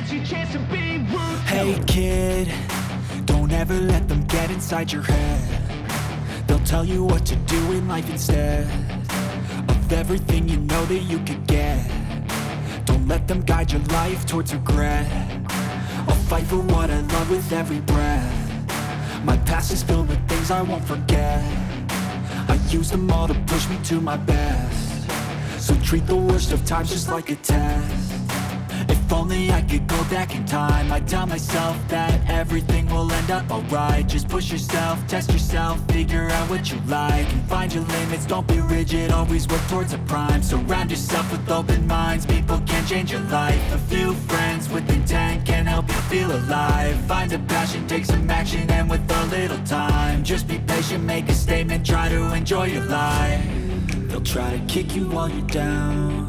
it's your chance to be ruthless. Hey kid, don't ever let them get inside your head. They'll tell you what to do in life instead of everything you know that you could get. Don't let them guide your life towards regret. I'll fight for what I love with every breath. My past is filled with things I won't forget. I use them all to push me to my best. So treat the worst of times just like a test. If only I could go back in time, I'd tell myself that everything will end up alright. Just push yourself, test yourself, figure out what you like, and find your limits, don't be rigid, always work towards a prime. Surround yourself with open minds, people can change your life. A few friends with intent can help you feel alive. Find a passion, take some action, and with a little time, just be patient, make a statement, try to enjoy your life. They'll try to kick you while you're down.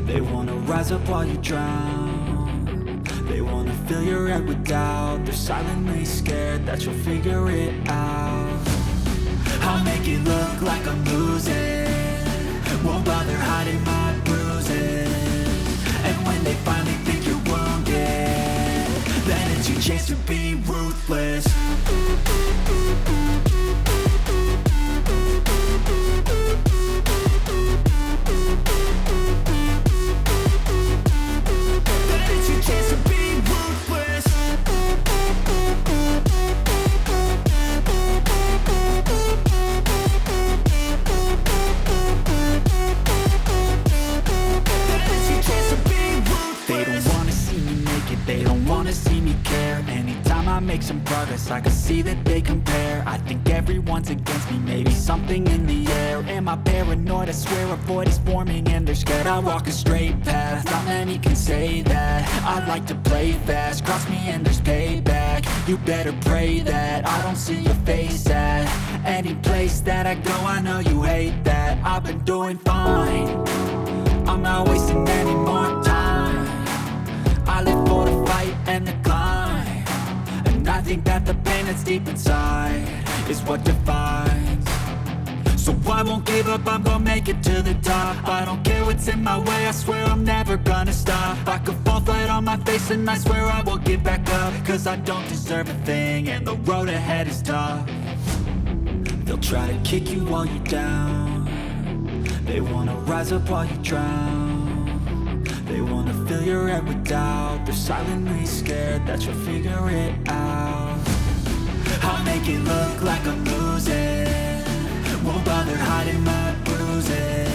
They wanna rise up while you drown. They wanna fill your head with doubt. They're silently scared that you'll figure it out. I'll make it look like I'm losing, won't bother hiding my bruises. And when they finally think you're wounded, then it's your chance to be ruthless. They don't wanna see me care. Anytime I make some progress, I can see that they compare. I think everyone's against me, maybe something in the air. Am I paranoid? I swear a void is forming and they're scared I walk a straight path. Not many can say that. I like to play fast, cross me and there's payback. You better pray that I don't see your face at any place that I go. I know you hate that. I've been doing fine, I'm not wasting any more time. I live for the fight and the climb, and I think that the pain that's deep inside is what defines. So I won't give up, I'm gonna make it to the top. I don't care what's in my way, I swear I'm never gonna stop. I could fall flat on my face and I swear I won't get back up, cause I don't deserve a thing and the road ahead is tough. They'll try to kick you while you're down. They wanna rise up while you drown. They wanna fill your head with doubt. They're silently scared that you'll figure it out. I'll make it look like I'm losing, won't bother hiding my bruises.